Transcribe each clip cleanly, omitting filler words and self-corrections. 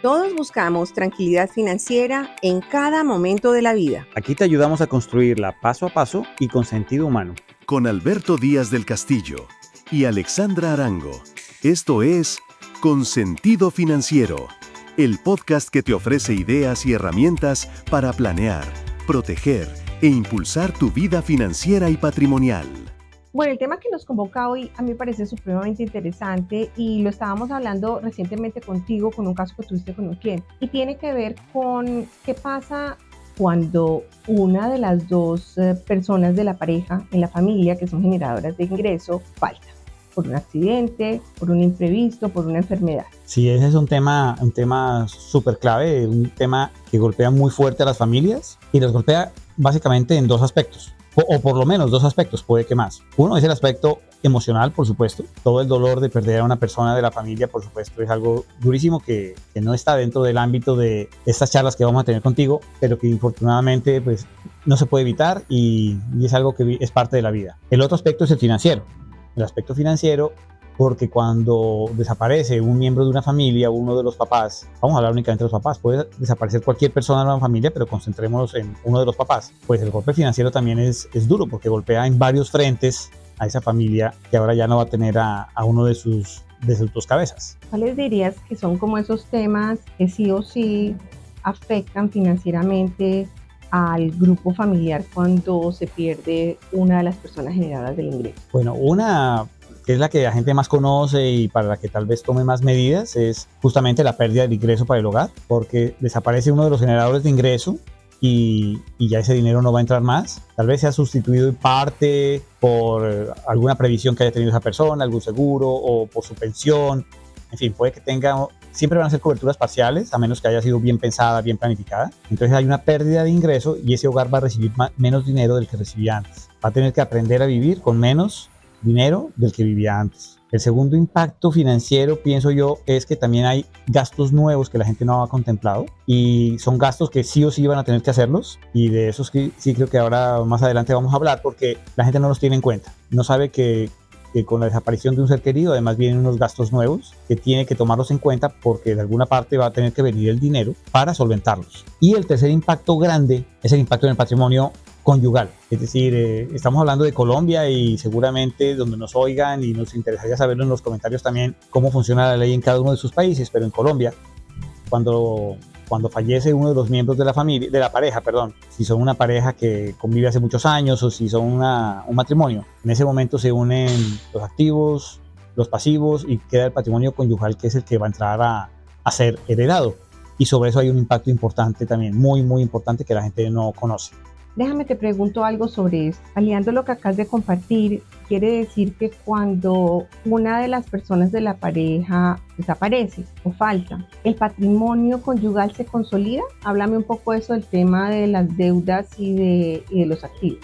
Todos buscamos tranquilidad financiera en cada momento de la vida. Aquí te ayudamos a construirla paso a paso y con sentido humano. Con Alberto Díaz del Castillo y Alexandra Arango. Esto es Con Sentido Financiero, el podcast que te ofrece ideas y herramientas para planear, proteger e impulsar tu vida financiera y patrimonial. Bueno, el tema que nos convoca hoy a mí me parece supremamente interesante y lo estábamos hablando recientemente contigo con un caso que tuviste con un cliente y tiene que ver con qué pasa cuando una de las dos personas de la pareja en la familia que son generadoras de ingreso falta por un accidente, por un imprevisto, por una enfermedad. Sí, ese es un tema súper clave, un tema que golpea muy fuerte a las familias y los golpea básicamente en dos aspectos. O por lo menos dos aspectos, puede que más. Uno es el aspecto emocional, por supuesto. Todo el dolor de perder a una persona de la familia, por supuesto, es algo durísimo que no está dentro del ámbito de estas charlas que vamos a tener contigo, pero que infortunadamente pues, no se puede evitar y es algo que es parte de la vida. El otro aspecto es el financiero. El aspecto financiero, porque cuando desaparece un miembro de una familia, uno de los papás, vamos a hablar únicamente de los papás, puede desaparecer cualquier persona de una familia, pero concentrémonos en uno de los papás, pues el golpe financiero también es duro, porque golpea en varios frentes a esa familia que ahora ya no va a tener a uno de sus dos cabezas. ¿Cuáles dirías que son como esos temas que sí o sí afectan financieramente al grupo familiar cuando se pierde una de las personas generadoras del ingreso? Bueno, una que es la que la gente más conoce y para la que tal vez tome más medidas, es justamente la pérdida del ingreso para el hogar, porque desaparece uno de los generadores de ingreso y ya ese dinero no va a entrar más. Tal vez sea sustituido en parte por alguna previsión que haya tenido esa persona, algún seguro o por su pensión. En fin, puede que siempre van a ser coberturas parciales, a menos que haya sido bien pensada, bien planificada. Entonces hay una pérdida de ingreso y ese hogar va a recibir menos dinero del que recibía antes. Va a tener que aprender a vivir con menos dinero del que vivía antes. El segundo impacto financiero, pienso yo, es que también hay gastos nuevos que la gente no ha contemplado y son gastos que sí o sí van a tener que hacerlos, y de esos sí creo que ahora más adelante vamos a hablar, porque la gente no los tiene en cuenta, no sabe que con la desaparición de un ser querido además vienen unos gastos nuevos que tiene que tomarlos en cuenta, porque de alguna parte va a tener que venir el dinero para solventarlos. Y el tercer impacto grande es el impacto en el patrimonio conyugal, es decir, estamos hablando de Colombia y seguramente donde nos oigan y nos interesaría saberlo en los comentarios también cómo funciona la ley en cada uno de sus países, pero en Colombia cuando fallece uno de los miembros de la familia, de la pareja, perdón, si son una pareja que convive hace muchos años o si son un matrimonio, en ese momento se unen los activos, los pasivos y queda el patrimonio conyugal, que es el que va a entrar a ser heredado, y sobre eso hay un impacto importante también, muy muy importante, que la gente no conoce. Déjame te pregunto algo sobre esto. Aliando lo que acabas de compartir, quiere decir que cuando una de las personas de la pareja desaparece o falta, ¿el patrimonio conyugal se consolida? Háblame un poco de eso, del tema de las deudas y de los activos.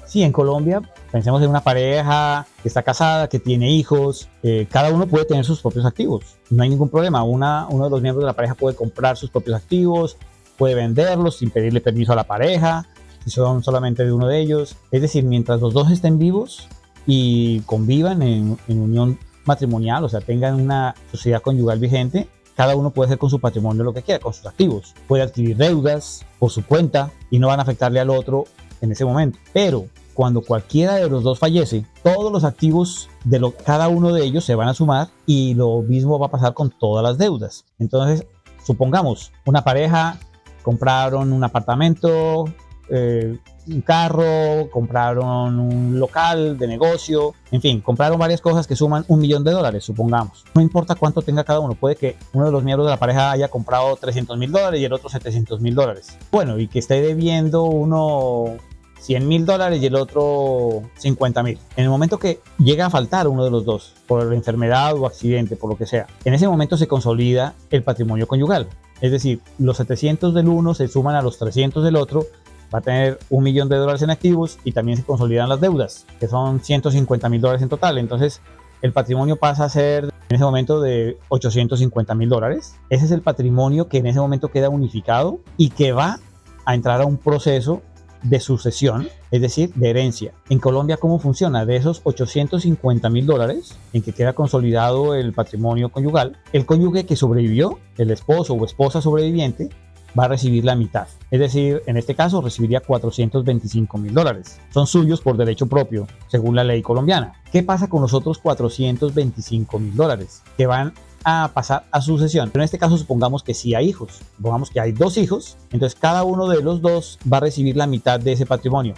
Sí, en Colombia, pensemos en una pareja que está casada, que tiene hijos, cada uno puede tener sus propios activos, no hay ningún problema. Uno de los miembros de la pareja puede comprar sus propios activos, puede venderlos sin pedirle permiso a la pareja, si son solamente de uno de ellos. Es decir, mientras los dos estén vivos y convivan en unión matrimonial, o sea, tengan una sociedad conyugal vigente, cada uno puede hacer con su patrimonio lo que quiera, con sus activos. Puede adquirir deudas por su cuenta y no van a afectarle al otro en ese momento. Pero cuando cualquiera de los dos fallece, todos los activos de cada uno de ellos se van a sumar y lo mismo va a pasar con todas las deudas. Entonces, supongamos, una pareja compraron un apartamento, un carro, compraron un local de negocio, en fin, compraron varias cosas que suman $1 millón, supongamos. No importa cuánto tenga cada uno, puede que uno de los miembros de la pareja haya comprado $300,000 y el otro $700,000. Bueno, y que esté debiendo uno $100,000 y el otro $50,000. En el momento que llega a faltar uno de los dos, por enfermedad o accidente, por lo que sea, en ese momento se consolida el patrimonio conyugal. Es decir, los 700 del uno se suman a los 300 del otro, va a tener $1 millón en activos y también se consolidan las deudas, que son $150,000 en total. Entonces, el patrimonio pasa a ser en ese momento de $850,000. Ese es el patrimonio que en ese momento queda unificado y que va a entrar a un proceso de sucesión, es decir, de herencia. En Colombia, ¿cómo funciona? De esos $850.000 en que queda consolidado el patrimonio conyugal, el cónyuge que sobrevivió, el esposo o esposa sobreviviente, va a recibir la mitad. Es decir, en este caso recibiría $425.000. Son suyos por derecho propio, según la ley colombiana. ¿Qué pasa con los otros $425.000 que van a pasar a sucesión? Pero en este caso supongamos que sí hay hijos. Supongamos que hay 2 hijos, entonces cada uno de los 2 va a recibir la mitad de ese patrimonio.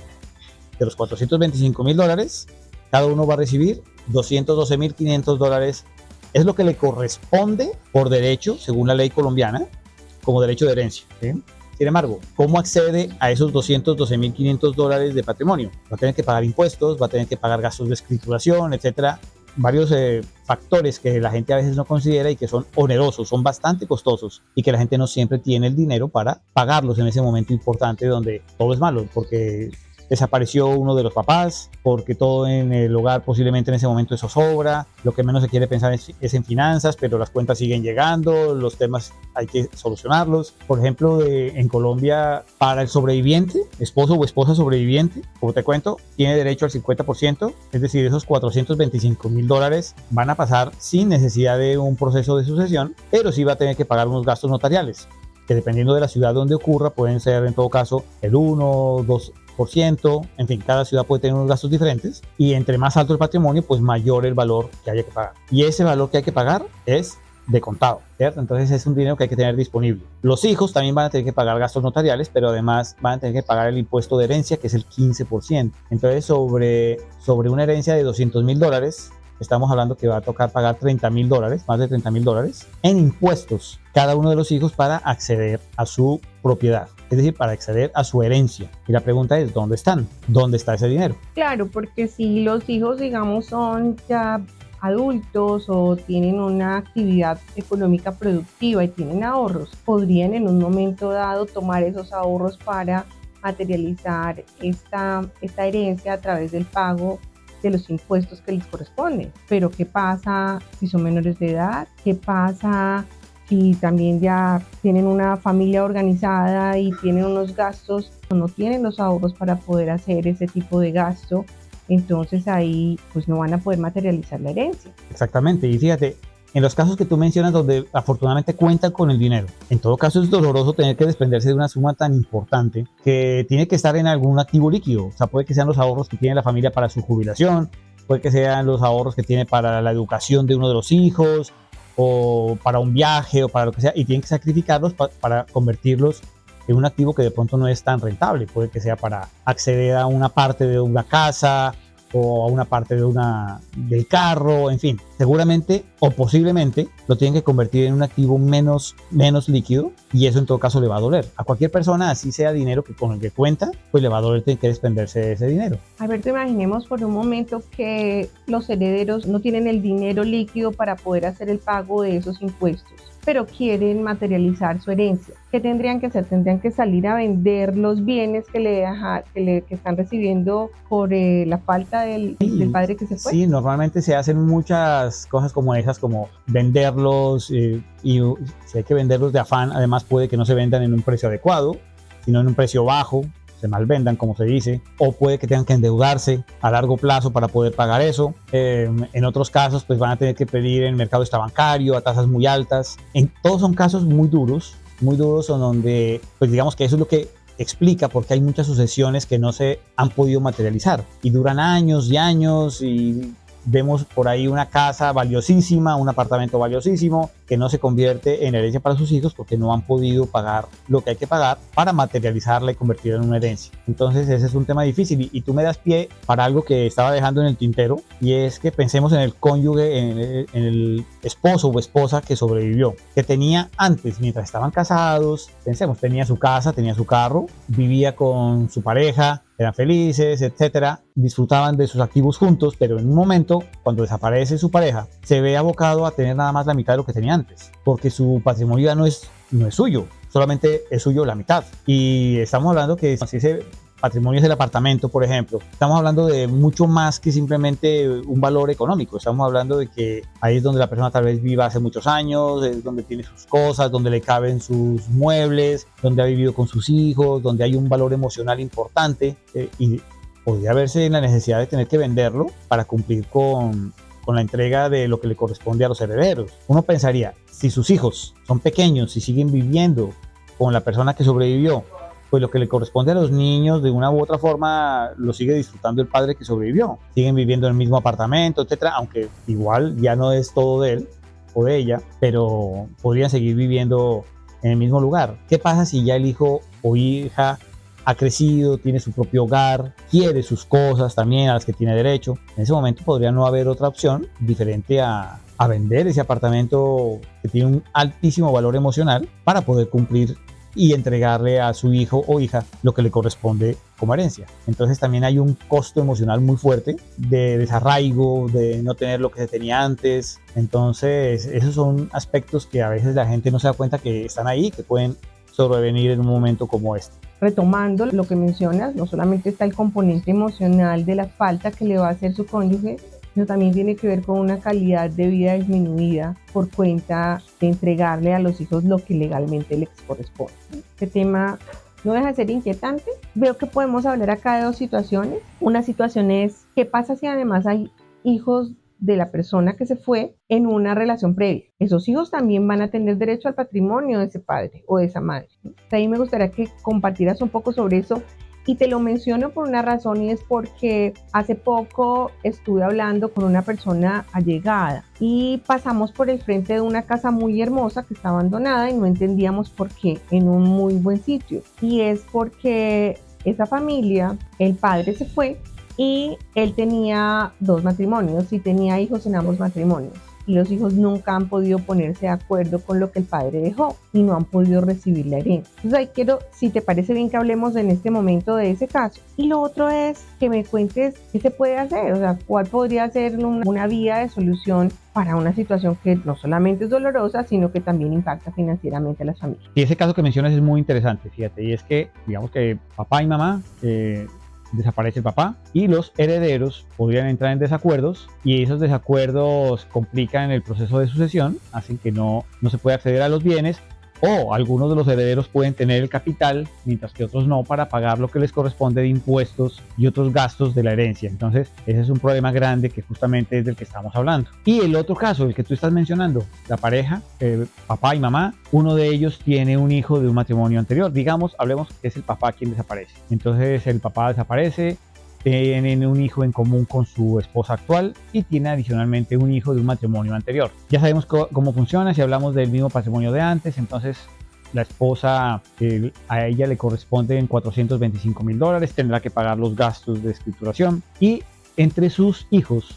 De los $425.000, cada uno va a recibir $212.500. Es lo que le corresponde por derecho, según la ley colombiana, como derecho de herencia, ¿sí? Sin embargo, ¿cómo accede a esos $212.500 de patrimonio? Va a tener que pagar impuestos, va a tener que pagar gastos de escrituración, etcétera. Varios factores que la gente a veces no considera y que son onerosos, son bastante costosos y que la gente no siempre tiene el dinero para pagarlos en ese momento importante donde todo es malo, porque desapareció uno de los papás, porque todo en el hogar posiblemente en ese momento eso sobra, lo que menos se quiere pensar es en finanzas, pero las cuentas siguen llegando, los temas hay que solucionarlos. Por ejemplo, en Colombia, para el sobreviviente, esposo o esposa sobreviviente, como te cuento, tiene derecho al 50%, es decir, esos $425.000 van a pasar sin necesidad de un proceso de sucesión, pero sí va a tener que pagar unos gastos notariales, que dependiendo de la ciudad donde ocurra, pueden ser en todo caso el 1, 2%, en fin, cada ciudad puede tener unos gastos diferentes y entre más alto el patrimonio, pues mayor el valor que haya que pagar. Y ese valor que hay que pagar es de contado, ¿cierto? Entonces es un dinero que hay que tener disponible. Los hijos también van a tener que pagar gastos notariales, pero además van a tener que pagar el impuesto de herencia, que es el 15%. Entonces sobre una herencia de $200.000, estamos hablando que va a tocar pagar $30.000, más de $30.000 en impuestos cada uno de los hijos para acceder a su propiedad, es decir, para acceder a su herencia. Y la pregunta es, ¿dónde están? ¿Dónde está ese dinero? Claro, porque si los hijos, digamos, son ya adultos o tienen una actividad económica productiva y tienen ahorros, podrían en un momento dado tomar esos ahorros para materializar esta herencia a través del pago de los impuestos que les corresponden. Pero ¿qué pasa si son menores de edad? ¿Qué pasa si también ya tienen una familia organizada y tienen unos gastos o no tienen los ahorros para poder hacer ese tipo de gasto? Entonces ahí pues no van a poder materializar la herencia. Exactamente, y fíjate, en los casos que tú mencionas donde afortunadamente cuentan con el dinero, en todo caso es doloroso tener que desprenderse de una suma tan importante que tiene que estar en algún activo líquido. O sea, puede que sean los ahorros que tiene la familia para su jubilación, puede que sean los ahorros que tiene para la educación de uno de los hijos, o para un viaje, o para lo que sea, y tienen que sacrificarlos para convertirlos en un activo que de pronto no es tan rentable. Puede que sea para acceder a una parte de una casa o a una parte del carro, en fin, seguramente o posiblemente lo tienen que convertir en un activo menos líquido, y eso en todo caso le va a doler. A cualquier persona, así sea dinero con el que cuenta, pues le va a doler tener que desprenderse de ese dinero. Alberto, imaginemos por un momento que los herederos no tienen el dinero líquido para poder hacer el pago de esos impuestos, pero quieren materializar su herencia. ¿Qué tendrían que hacer? Tendrían que salir a vender los bienes que están recibiendo por la falta del padre que se fue. Sí, normalmente se hacen muchas cosas como esas, como venderlos, y si hay que venderlos de afán, además puede que no se vendan en un precio adecuado, sino en un precio bajo, se malvendan, como se dice, o puede que tengan que endeudarse a largo plazo para poder pagar eso. En otros casos, pues van a tener que pedir en el mercado extrabancario a tasas muy altas. Todos son casos muy duros, en donde, pues digamos que eso es lo que explica por qué hay muchas sucesiones que no se han podido materializar y duran años y años, y vemos por ahí una casa valiosísima, un apartamento valiosísimo que no se convierte en herencia para sus hijos porque no han podido pagar lo que hay que pagar para materializarla y convertirla en una herencia. Entonces ese es un tema difícil, y tú me das pie para algo que estaba dejando en el tintero, y es que pensemos en el cónyuge, en el esposo o esposa que sobrevivió, que tenía antes, mientras estaban casados, pensemos, tenía su casa, tenía su carro, vivía con su pareja, eran felices, etcétera, disfrutaban de sus activos juntos, pero en un momento, cuando desaparece su pareja, se ve abocado a tener nada más la mitad de lo que tenía antes, porque su patrimonio ya no es suyo, solamente es suyo la mitad. Y estamos hablando que si ese patrimonio es el apartamento, por ejemplo, estamos hablando de mucho más que simplemente un valor económico. Estamos hablando de que ahí es donde la persona tal vez viva hace muchos años, es donde tiene sus cosas, donde le caben sus muebles, donde ha vivido con sus hijos, donde hay un valor emocional importante, y podría verse en la necesidad de tener que venderlo para cumplir con la entrega de lo que le corresponde a los herederos. Uno pensaría, si sus hijos son pequeños y siguen viviendo con la persona que sobrevivió, pues lo que le corresponde a los niños de una u otra forma lo sigue disfrutando el padre que sobrevivió. Siguen viviendo en el mismo apartamento, etcétera, aunque igual ya no es todo de él o de ella, pero podrían seguir viviendo en el mismo lugar. ¿Qué pasa si ya el hijo o hija ha crecido, tiene su propio hogar, quiere sus cosas también a las que tiene derecho? En ese momento podría no haber otra opción diferente a vender ese apartamento que tiene un altísimo valor emocional para poder cumplir y entregarle a su hijo o hija lo que le corresponde como herencia. Entonces también hay un costo emocional muy fuerte de desarraigo, de no tener lo que se tenía antes. Entonces esos son aspectos que a veces la gente no se da cuenta que están ahí, que pueden sobrevenir en un momento como este. Retomando lo que mencionas, no solamente está el componente emocional de la falta que le va a hacer su cónyuge, sino también tiene que ver con una calidad de vida disminuida por cuenta de entregarle a los hijos lo que legalmente les corresponde. Este tema no deja de ser inquietante. Veo que podemos hablar acá de dos situaciones. Una situación es, ¿qué pasa si además hay hijos de la persona que se fue en una relación previa? Esos hijos también van a tener derecho al patrimonio de ese padre o de esa madre. Ahí me gustaría que compartieras un poco sobre eso. Y te lo menciono por una razón, y es porque hace poco estuve hablando con una persona allegada y pasamos por el frente de una casa muy hermosa que está abandonada y no entendíamos por qué, en un muy buen sitio. Y es porque esa familia, el padre se fue y él tenía 2 matrimonios y tenía hijos en ambos matrimonios. Y los hijos nunca han podido ponerse de acuerdo con lo que el padre dejó y no han podido recibir la herencia. Entonces ahí quiero, si te parece bien, que hablemos en este momento de ese caso. Y lo otro es que me cuentes qué se puede hacer, o sea, cuál podría ser una vía de solución para una situación que no solamente es dolorosa, sino que también impacta financieramente a las familias. Y ese caso que mencionas es muy interesante, fíjate, y es que, digamos que papá y mamá, desaparece el papá y los herederos podrían entrar en desacuerdos, y esos desacuerdos complican el proceso de sucesión, hacen que no se pueda acceder a los bienes, o algunos de los herederos pueden tener el capital mientras que otros no, para pagar lo que les corresponde de impuestos y otros gastos de la herencia. Entonces ese es un problema grande que justamente es del que estamos hablando. Y el otro caso, el que tú estás mencionando, la pareja, papá y mamá, uno de ellos tiene un hijo de un matrimonio anterior, digamos, hablemos que es el papá quien desaparece. Entonces el papá desaparece, tienen un hijo en común con su esposa actual y tiene adicionalmente un hijo de un matrimonio anterior. Ya sabemos cómo funciona. Si hablamos del mismo patrimonio de antes, entonces la esposa, a ella le corresponden $425,000, tendrá que pagar los gastos de escrituración, y entre sus hijos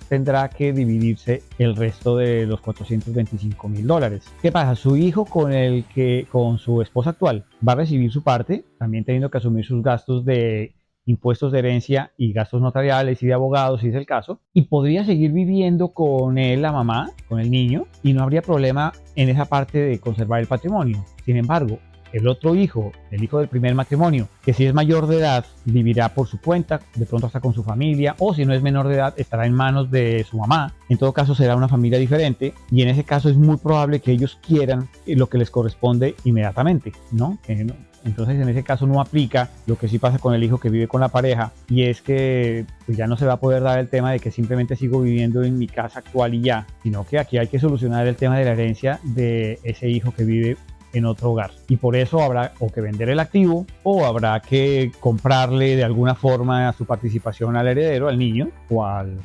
tendrá que dividirse el resto de los $425,000. ¿Qué pasa? Su hijo con su esposa actual va a recibir su parte, también teniendo que asumir sus gastos de impuestos de herencia y gastos notariales y de abogados, si es el caso, y podría seguir viviendo con él, la mamá, con el niño, y no habría problema en esa parte de conservar el patrimonio. Sin embargo, el otro hijo, el hijo del primer matrimonio, que si es mayor de edad, vivirá por su cuenta, de pronto hasta con su familia, o si no es menor de edad, estará en manos de su mamá. En todo caso, será una familia diferente, y en ese caso es muy probable que ellos quieran lo que les corresponde inmediatamente, ¿no? Entonces en ese caso no aplica lo que sí pasa con el hijo que vive con la pareja, y es que pues ya no se va a poder dar el tema de que simplemente sigo viviendo en mi casa actual y ya, sino que aquí hay que solucionar el tema de la herencia de ese hijo que vive en otro hogar, y por eso habrá o que vender el activo o habrá que comprarle de alguna forma su participación al heredero, al niño o al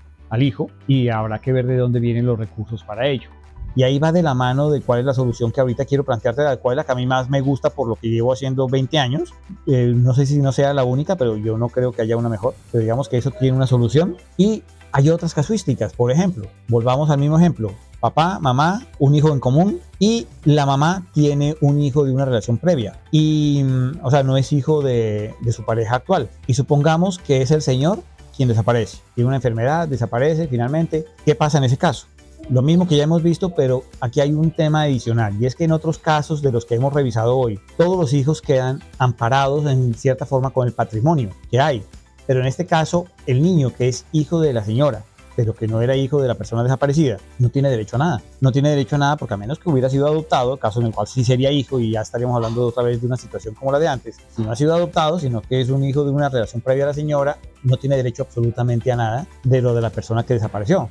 hijo, y habrá que ver de dónde vienen los recursos para ello. Y ahí va de la mano de cuál es la solución que ahorita quiero plantearte, cuál es la que a mí más me gusta por lo que llevo haciendo 20 años. No sé si no sea la única, pero yo no creo que haya una mejor. Pero digamos que eso tiene una solución. Y hay otras casuísticas. Por ejemplo, volvamos al mismo ejemplo. Papá, mamá, un hijo en común, y la mamá tiene un hijo de una relación previa. Y, o sea, no es hijo de su pareja actual. Y supongamos que es el señor quien desaparece. Tiene una enfermedad, desaparece finalmente. ¿Qué pasa en ese caso? lo mismo que ya hemos visto, pero aquí hay un tema adicional, y es que en otros casos de los que hemos revisado hoy, todos los hijos quedan amparados en cierta forma con el patrimonio que hay, pero en este caso el niño que es hijo de la señora, pero que no era hijo de la persona desaparecida, no tiene derecho a nada. No tiene derecho a nada porque a menos que hubiera sido adoptado, caso en el cual sí sería hijo y ya estaríamos hablando otra vez de una situación como la de antes. Si no ha sido adoptado, sino que es un hijo de una relación previa a la señora, no tiene derecho absolutamente a nada de lo de la persona que desapareció.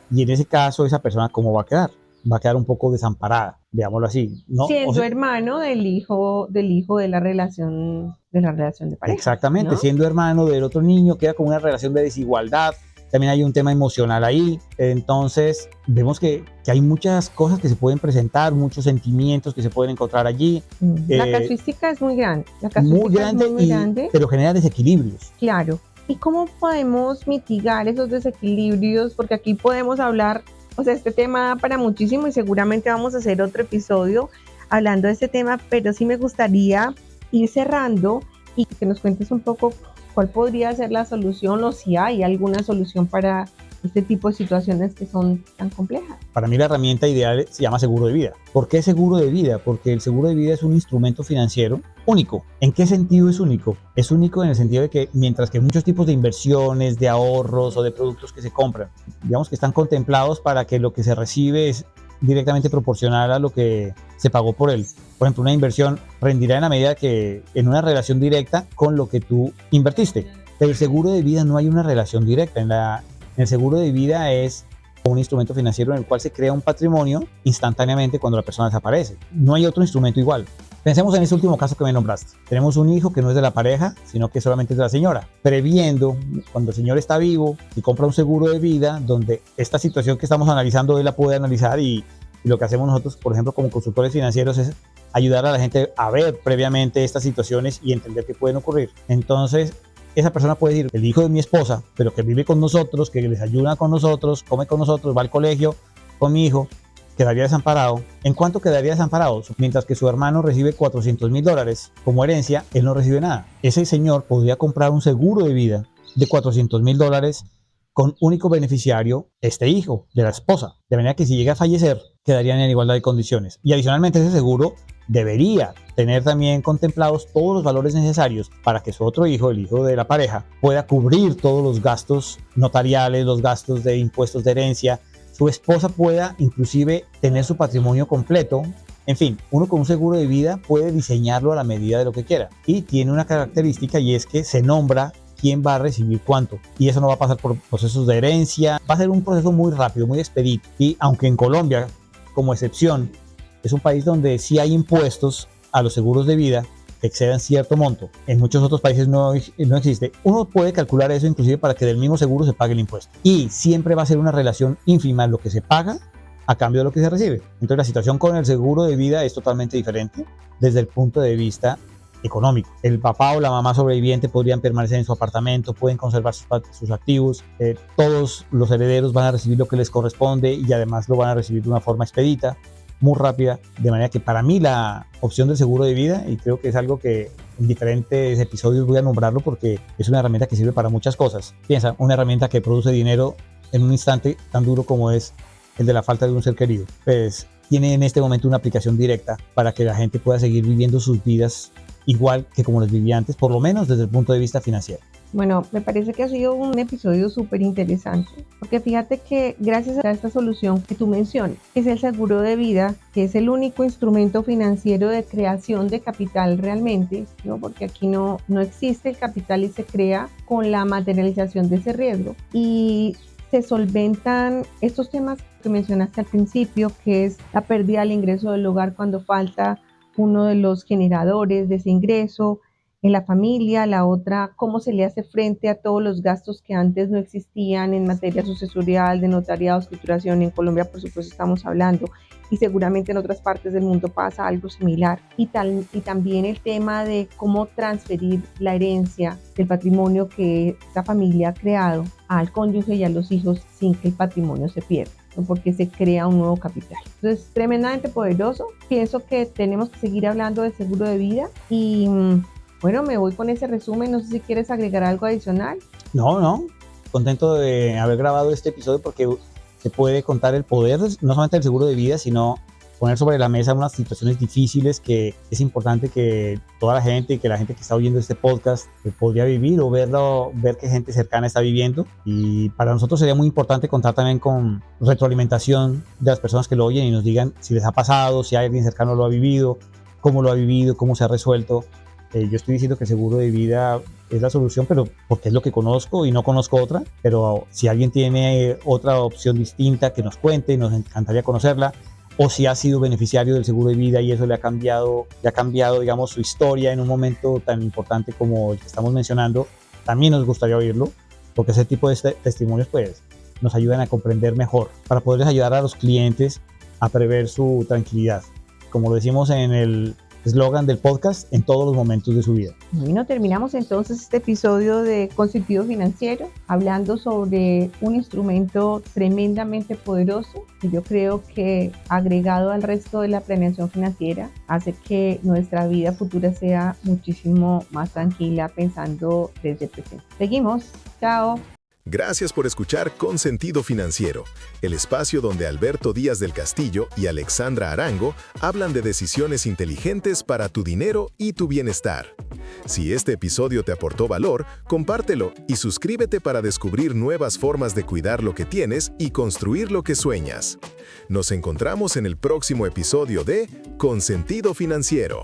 Y en ese caso, esa persona, ¿cómo va a quedar? Va a quedar un poco desamparada, digámoslo así, ¿no? Siendo hermano del hijo de la relación de pareja. Exactamente, ¿no? siendo hermano del otro niño, queda con una relación de desigualdad. También hay un tema emocional ahí. Entonces, vemos que hay muchas cosas que se pueden presentar, muchos sentimientos que se pueden encontrar allí. La casuística es muy grande. Muy grande, pero genera desequilibrios. Claro. ¿Y cómo podemos mitigar esos desequilibrios? Porque aquí podemos hablar, o sea, este tema da para muchísimo y seguramente vamos a hacer otro episodio hablando de este tema, pero sí me gustaría ir cerrando y que nos cuentes un poco cuál podría ser la solución o si hay alguna solución para este tipo de situaciones que son tan complejas. Para mí la herramienta ideal se llama seguro de vida. ¿Por qué seguro de vida? Porque el seguro de vida es un instrumento financiero único. ¿En qué sentido es único? Es único en el sentido de que mientras que muchos tipos de inversiones, de ahorros o de productos que se compran, digamos que están contemplados para que lo que se recibe es directamente proporcional a lo que se pagó por él. Por ejemplo, una inversión rendirá en la medida que en una relación directa con lo que tú invertiste. Pero el seguro de vida no hay una relación directa. En el seguro de vida es un instrumento financiero en el cual se crea un patrimonio instantáneamente cuando la persona desaparece. No hay otro instrumento igual. Pensemos en ese último caso que me nombraste. Tenemos un hijo que no es de la pareja, sino que solamente es de la señora. Previendo, cuando el señor está vivo y compra un seguro de vida, donde esta situación que estamos analizando él la puede analizar y lo que hacemos nosotros, por ejemplo, como consultores financieros es ayudar a la gente a ver previamente estas situaciones y entender que pueden ocurrir. Entonces, esa persona puede decir, el hijo de mi esposa, pero que vive con nosotros, que les ayuda con nosotros, come con nosotros, va al colegio con mi hijo, quedaría desamparado. ¿En cuánto quedaría desamparado? Mientras que su hermano recibe $400,000 como herencia, él no recibe nada. Ese señor podría comprar un seguro de vida de $400,000 con único beneficiario este hijo de la esposa. De manera que si llega a fallecer, quedarían en igualdad de condiciones. Y adicionalmente ese seguro debería tener también contemplados todos los valores necesarios para que su otro hijo, el hijo de la pareja, pueda cubrir todos los gastos notariales, los gastos de impuestos de herencia, su esposa pueda inclusive tener su patrimonio completo. En fin, uno con un seguro de vida puede diseñarlo a la medida de lo que quiera y tiene una característica y es que se nombra quién va a recibir cuánto y eso no va a pasar por procesos de herencia, va a ser un proceso muy rápido, muy expedito. Y aunque en Colombia, como excepción, es un país donde sí hay impuestos a los seguros de vida que excedan cierto monto, en muchos otros países no existe. Uno puede calcular eso inclusive para que del mismo seguro se pague el impuesto y siempre va a ser una relación ínfima lo que se paga a cambio de lo que se recibe. Entonces la situación con el seguro de vida es totalmente diferente desde el punto de vista económico. El papá o la mamá sobreviviente podrían permanecer en su apartamento, pueden conservar sus activos, todos los herederos van a recibir lo que les corresponde y además lo van a recibir de una forma expedita, muy rápida, de manera que para mí la opción del seguro de vida, y creo que es algo que en diferentes episodios voy a nombrarlo porque es una herramienta que sirve para muchas cosas. Piensa, una herramienta que produce dinero en un instante tan duro como es el de la falta de un ser querido, pues tiene en este momento una aplicación directa para que la gente pueda seguir viviendo sus vidas igual que como las vivía antes, por lo menos desde el punto de vista financiero. Bueno, me parece que ha sido un episodio súper interesante, porque fíjate que gracias a esta solución que tú mencionas, que es el seguro de vida, que es el único instrumento financiero de creación de capital realmente, ¿no? Porque aquí no existe el capital y se crea con la materialización de ese riesgo. Y se solventan estos temas que mencionaste al principio, que es la pérdida del ingreso del hogar cuando falta uno de los generadores de ese ingreso en la familia, la otra, cómo se le hace frente a todos los gastos que antes no existían en materia sucesorial, de notariado, escrituración. En Colombia, por supuesto, estamos hablando, y seguramente en otras partes del mundo pasa algo similar. Y también el tema de cómo transferir la herencia del patrimonio que esta familia ha creado al cónyuge y a los hijos sin que el patrimonio se pierda, ¿no? Porque se crea un nuevo capital. Entonces, tremendamente poderoso. Pienso que tenemos que seguir hablando de seguro de vida y bueno, me voy con ese resumen. No sé si quieres agregar algo adicional. No, contento de haber grabado este episodio porque se puede contar el poder, no solamente del seguro de vida, sino poner sobre la mesa unas situaciones difíciles que es importante que toda la gente, que la gente que está oyendo este podcast podría vivir o ver que gente cercana está viviendo. Y para nosotros sería muy importante contar también con retroalimentación de las personas que lo oyen y nos digan si les ha pasado, si alguien cercano lo ha vivido, cómo se ha resuelto. Yo estoy diciendo que el seguro de vida es la solución, pero porque es lo que conozco y no conozco otra. Pero si alguien tiene otra opción distinta, que nos cuente, nos encantaría conocerla. O si ha sido beneficiario del seguro de vida y eso le ha cambiado, digamos, su historia en un momento tan importante como el que estamos mencionando, también nos gustaría oírlo, porque ese tipo de testimonios pues nos ayudan a comprender mejor, para poderles ayudar a los clientes a prever su tranquilidad. Como lo decimos en el eslogan del podcast, en todos los momentos de su vida. Bueno, terminamos entonces este episodio de Consentido Financiero hablando sobre un instrumento tremendamente poderoso que yo creo que agregado al resto de la planeación financiera hace que nuestra vida futura sea muchísimo más tranquila pensando desde el presente. Seguimos, chao. Gracias por escuchar Consentido Financiero, el espacio donde Alberto Díaz del Castillo y Alexandra Arango hablan de decisiones inteligentes para tu dinero y tu bienestar. Si este episodio te aportó valor, compártelo y suscríbete para descubrir nuevas formas de cuidar lo que tienes y construir lo que sueñas. Nos encontramos en el próximo episodio de Consentido Financiero.